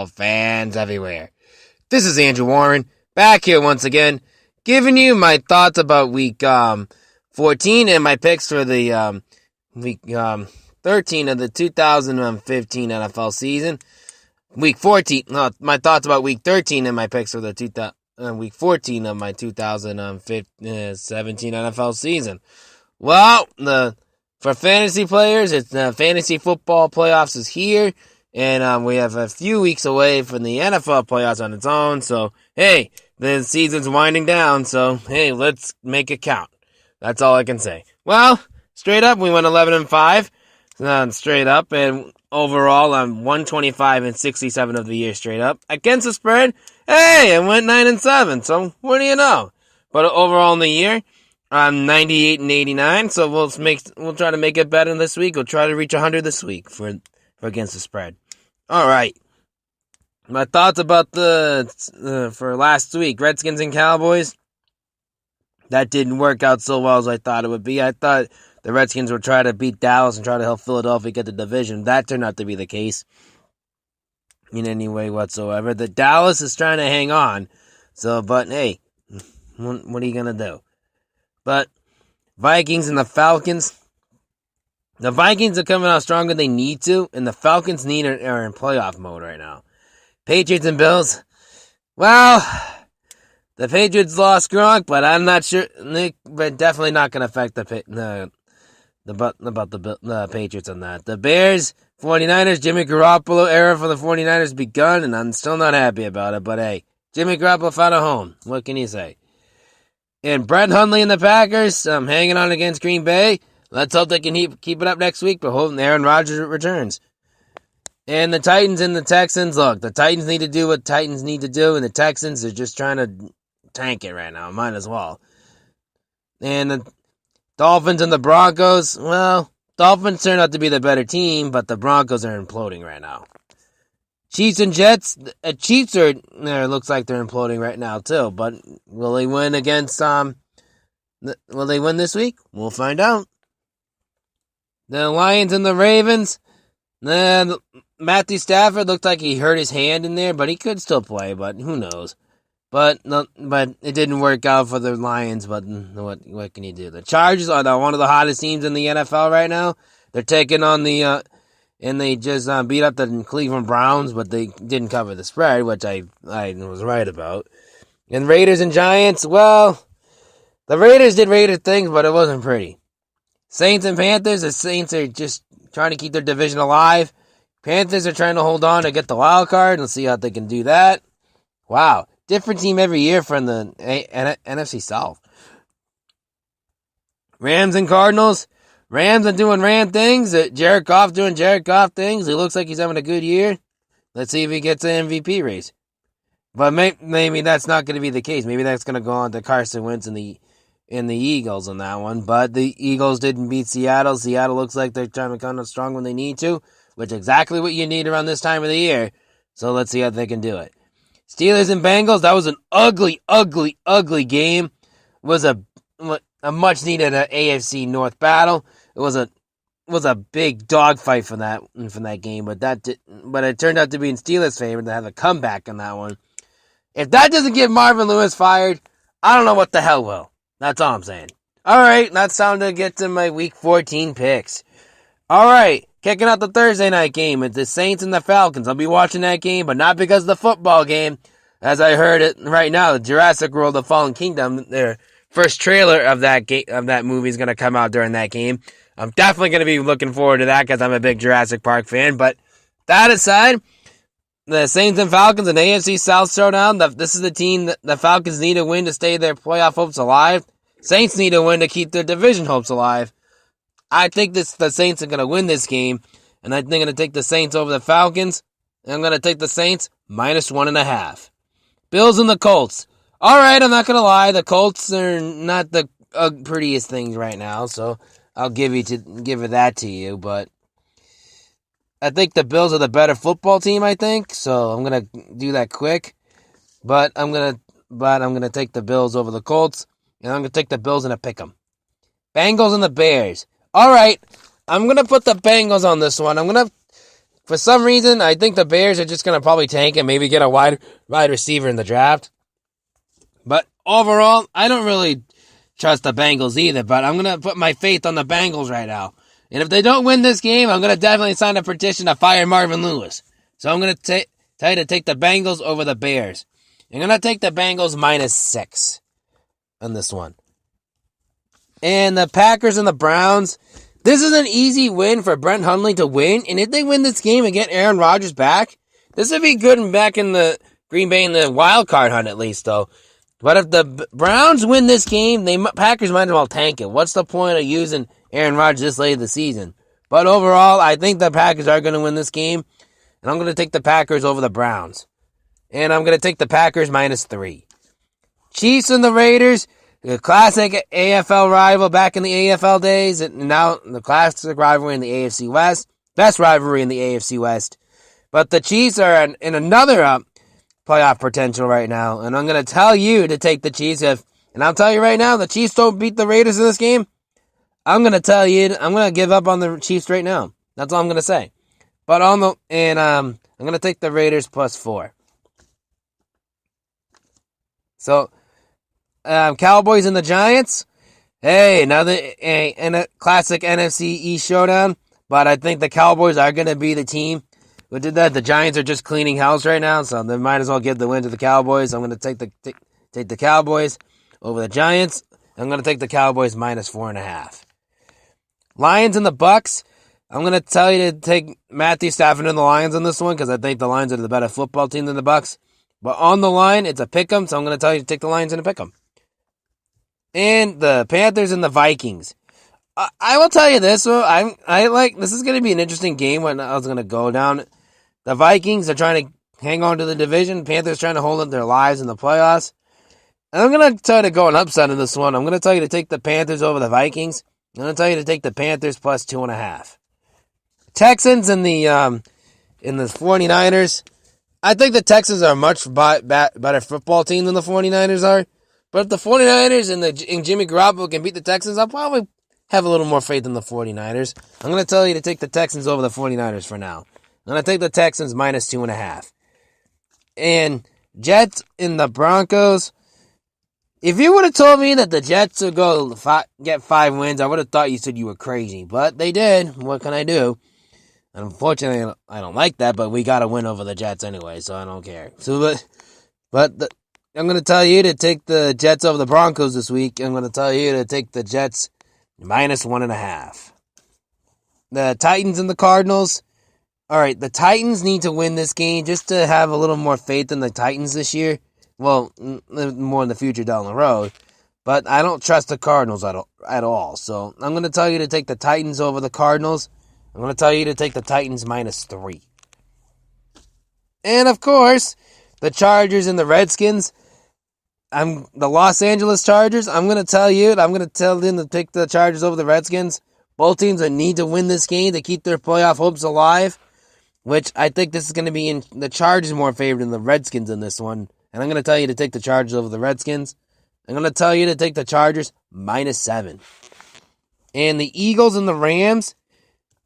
Fans everywhere. This is Andrew Warren, back here once again, giving you my thoughts about week 14 and my picks for the week 13 of the 2015 NFL season. Week 14, my thoughts about week 13 and my picks for the week 14 of my 2017 NFL season. Well, for fantasy players, it's the fantasy football playoffs is here. And we have a few weeks away from the NFL playoffs on its own. So, hey, the season's winding down. So, hey, let's make it count. That's all I can say. Well, straight up, we went 11-5. Straight up. And overall, I'm 125-67 of the year straight up. Against the spread, hey, I went 9-7. So, what do you know? But overall in the year, I'm 98-89. So, we'll try to make it better this week. We'll try to reach 100 this week for against the spread. All right. My thoughts about for last week, Redskins and Cowboys. That didn't work out so well as I thought it would be. I thought the Redskins would try to beat Dallas and try to help Philadelphia get the division. That turned out to be the case in any way whatsoever. The Dallas is trying to hang on. So, but hey, what are you going to do? But Vikings and the Falcons. The Vikings are coming out stronger than they need to, and the Falcons are in playoff mode right now. Patriots and Bills. Well, the Patriots lost Gronk, but I'm not sure. But definitely not going to affect the Patriots on that. The Bears, 49ers, Jimmy Garoppolo era for the 49ers begun, and I'm still not happy about it. But hey, Jimmy Garoppolo found a home. What can you say? And Brett Hundley and the Packers, hanging on against Green Bay. Let's hope they can keep it up next week, but hoping Aaron Rodgers returns. And the Titans and the Texans, look, the Titans need to do what Titans need to do, and the Texans are just trying to tank it right now. Might as well. And the Dolphins and the Broncos, well, Dolphins turned out to be the better team, but the Broncos are imploding right now. Chiefs and Jets, Chiefs are, looks like they're imploding right now too, but will they win against, will they win this week? We'll find out. The Lions and the Ravens. Matthew Stafford looked like he hurt his hand in there, but he could still play, but who knows. But it didn't work out for the Lions, but what can you do? The Chargers are one of the hottest teams in the NFL right now. They're taking on and they just beat up the Cleveland Browns, but they didn't cover the spread, which I was right about. And Raiders and Giants, well, the Raiders did Raider things, but it wasn't pretty. Saints and Panthers, the Saints are just trying to keep their division alive. Panthers are trying to hold on to get the wild card and see how they can do that. Wow. Different team every year from the NFC South. Rams and Cardinals. Rams are doing Ram things. Jared Goff doing Jared Goff things. He looks like he's having a good year. Let's see if he gets an MVP race. But maybe that's not going to be the case. Maybe that's going to go on to Carson Wentz and the Eagles on that one. But the Eagles didn't beat Seattle. Seattle looks like they're trying to come out strong when they need to, which is exactly what you need around this time of the year. So let's see how they can do it. Steelers and Bengals, that was an ugly, ugly, ugly game. It was a much needed AFC North battle. It was a big dogfight from that game, but it turned out to be in Steelers' favor to have a comeback on that one. If that doesn't get Marvin Lewis fired, I don't know what the hell will. That's all I'm saying. All right, that's time to get to my Week 14 picks. All right, kicking out the Thursday night game. It's the Saints and the Falcons. I'll be watching that game, but not because of the football game. As I heard it right now, the Jurassic World: The Fallen Kingdom, their first trailer of that movie is going to come out during that game. I'm definitely going to be looking forward to that because I'm a big Jurassic Park fan. But that aside, the Saints and Falcons, an AFC South showdown. This is the team that the Falcons need to win to stay their playoff hopes alive. Saints need to win to keep their division hopes alive. I think the Saints are going to win this game, and I think I'm going to take the Saints over the Falcons. And I'm going to take the Saints -1.5. Bills and the Colts. All right, I'm not going to lie. The Colts are not the prettiest things right now, so I'll give that to you. But I think the Bills are the better football team, I think. So I'm going to do that quick. But I'm going to take the Bills over the Colts. And I'm going to take the Bills and pick them. Bengals and the Bears. All right, I'm going to put the Bengals on this one. for some reason, I think the Bears are just going to probably tank and maybe get a wide receiver in the draft. But overall, I don't really trust the Bengals either, but I'm going to put my faith on the Bengals right now. And if they don't win this game, I'm going to definitely sign a petition to fire Marvin Lewis. So I'm going to tell you to take the Bengals over the Bears. I'm going to take the Bengals -6 on this one. And the Packers and the Browns, this is an easy win for Brent Hundley to win. And if they win this game and get Aaron Rodgers back, this would be good and back in the Green Bay in the wild card hunt at least, though. But if the Browns win this game, Packers might as well tank it. What's the point of using Aaron Rodgers this late in the season? But overall, I think the Packers are going to win this game. And I'm going to take the Packers over the Browns. And I'm going to take the Packers -3. Chiefs and the Raiders, the classic AFL rival back in the AFL days. And now the classic rivalry in the AFC West. Best rivalry in the AFC West. But the Chiefs are in another playoff potential right now. And I'm going to tell you to take the Chiefs. And I'll tell you right now, the Chiefs don't beat the Raiders in this game. I'm going to tell you, I'm going to give up on the Chiefs right now. That's all I'm going to say. But I'm going to take the Raiders +4. So, Cowboys and the Giants. Hey, another in a classic NFC East showdown. But I think the Cowboys are going to be the team who did that. The Giants are just cleaning house right now, so they might as well give the win to the Cowboys. I'm going to take the Cowboys over the Giants. I'm going to take the Cowboys -4.5. Lions and the Bucks. I'm going to tell you to take Matthew Stafford and the Lions on this one because I think the Lions are the better football team than the Bucks. But on the line, it's a pick'em, so I'm going to tell you to take the Lions and a pick'em. And the Panthers and the Vikings. I will tell you this, this is going to be an interesting game when I was going to go down. The Vikings are trying to hang on to the division. Panthers trying to hold up their lives in the playoffs. And I'm going to try to go an upset in this one. I'm going to tell you to take the Panthers over the Vikings. I'm going to tell you to take the Panthers +2.5. Texans and the 49ers. I think the Texans are a much better football team than the 49ers are. But if the 49ers and Jimmy Garoppolo can beat the Texans, I'll probably have a little more faith in the 49ers. I'm going to tell you to take the Texans over the 49ers for now. I'm going to take the Texans -2.5. And Jets and the Broncos. If you would have told me that the Jets would get 5 wins, I would have thought you said you were crazy. But they did. What can I do? Unfortunately, I don't like that, but we got to win over the Jets anyway, so I don't care. I'm going to tell you to take the Jets over the Broncos this week. I'm going to tell you to take the Jets -1.5. The Titans and the Cardinals. All right, the Titans need to win this game just to have a little more faith in the Titans this year. Well, more in the future down the road. But I don't trust the Cardinals at all. So I'm going to tell you to take the Titans over the Cardinals. I'm going to tell you to take the Titans -3. And, of course, the Chargers and the Redskins. The Los Angeles Chargers. I'm going to tell them to pick the Chargers over the Redskins. Both teams need to win this game to keep their playoff hopes alive. Which I think this is going to be in the Chargers more favored than the Redskins in this one. And I'm going to tell you to take the Chargers over the Redskins. I'm going to tell you to take the Chargers -7. And the Eagles and the Rams.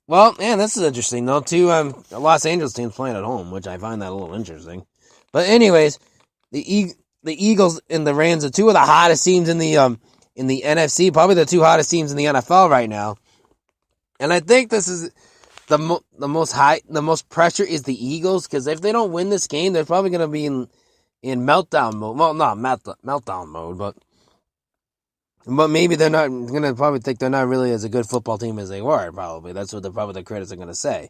Well, man, this is interesting, though. Two Los Angeles teams playing at home, which I find that a little interesting. But anyways, the Eagles and the Rams are two of the hottest teams in the NFC, probably the two hottest teams in the NFL right now. And I think this is the most pressure is the Eagles, because if they don't win this game, they're probably going to be in meltdown mode. Well, not meltdown mode, but maybe they're not going to probably think they're not really as a good football team as they were, probably. That's what the critics are going to say.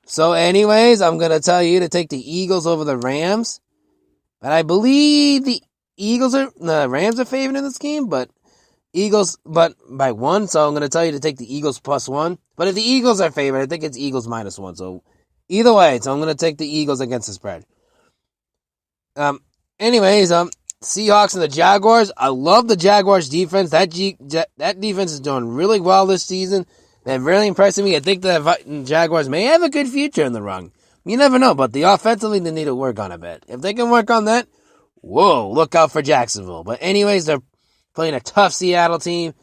So anyways, I'm going to tell you to take the Eagles over the Rams. But I believe the Rams are favored in this game, but by 1, so I'm going to tell you to take the Eagles +1. But if the Eagles are favored, I think it's Eagles -1. So either way, so I'm going to take the Eagles against the spread. Anyways, Seahawks and the Jaguars. I love the Jaguars defense. That defense is doing really well this season. They're really impressing me. I think the Jaguars may have a good future in the run. You never know, but the offensively they need to work on a bit. If they can work on that, whoa, look out for Jacksonville. But anyways, they're playing a tough Seattle team,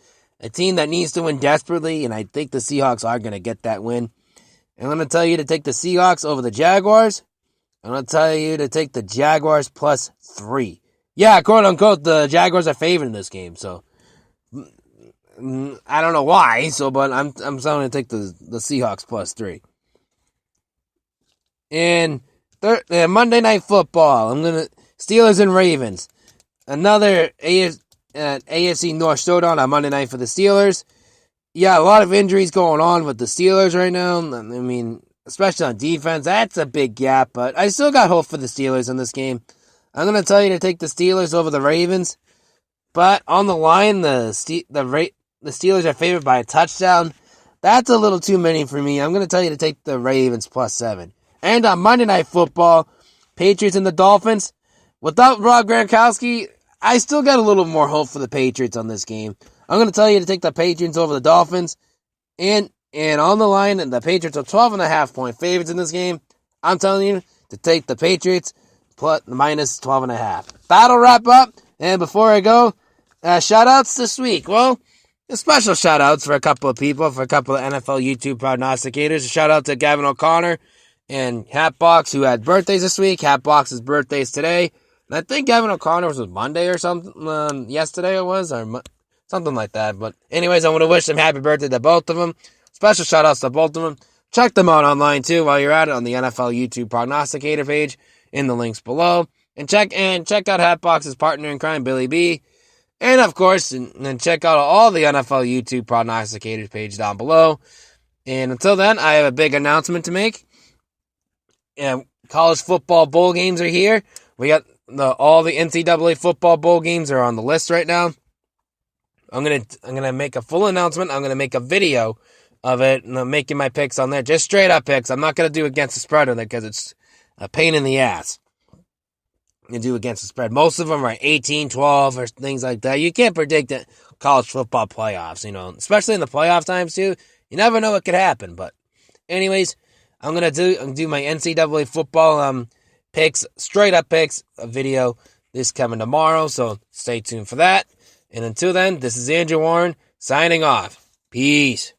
a team that needs to win desperately, and I think the Seahawks are going to get that win. I'm going to tell you to take the Seahawks over the Jaguars. I'm going to tell you to take the Jaguars plus 3. Yeah, quote unquote, the Jaguars are favored in this game, so I don't know why, but I'm telling you to take the Seahawks plus 3. And Monday Night Football, Steelers and Ravens. Another AFC North showdown on Monday night for the Steelers. Yeah, a lot of injuries going on with the Steelers right now. I mean, especially on defense. That's a big gap, but I still got hope for the Steelers in this game. I'm going to tell you to take the Steelers over the Ravens. But on the line, the Steelers are favored by a touchdown. That's a little too many for me. I'm going to tell you to take the Ravens plus 7. And on Monday Night Football, Patriots and the Dolphins. Without Rob Gronkowski, I still got a little more hope for the Patriots on this game. I'm going to tell you to take the Patriots over the Dolphins. And on the line, the Patriots are 12.5-point favorites in this game. I'm telling you to take the Patriots plus minus 12.5. That'll wrap up. And before I go, shout-outs this week. Well, special shout-outs for a couple of people, for a couple of NFL YouTube prognosticators. A shout-out to Gavin O'Connor and Hatbox, who had birthdays this week. Hatbox's birthday's today. And I think Gavin O'Connor was Monday or something. Yesterday it was, or something like that. But anyways, I want to wish them happy birthday to both of them. Special shout-outs to both of them. Check them out online, too, while you're at it on the NFL YouTube prognosticator page in the links below. And check out Hatbox's partner in crime, Billy B. And, of course, and check out all the NFL YouTube prognosticators page down below. And until then, I have a big announcement to make. College football bowl games are here. We got all the NCAA football bowl games are on the list right now. I'm gonna make a full announcement. I'm gonna make a video of it, and I'm making my picks on there, just straight up picks. I'm not gonna do against the spread on it because it's a pain in the ass. You do against the spread. Most of them are 18-12 or things like that. You can't predict the college football playoffs, especially in the playoff times too. You never know what could happen. But anyways, I'm gonna do my NCAA football picks, straight up picks, a video this coming tomorrow. So stay tuned for that. And until then, this is Andrew Warren signing off. Peace.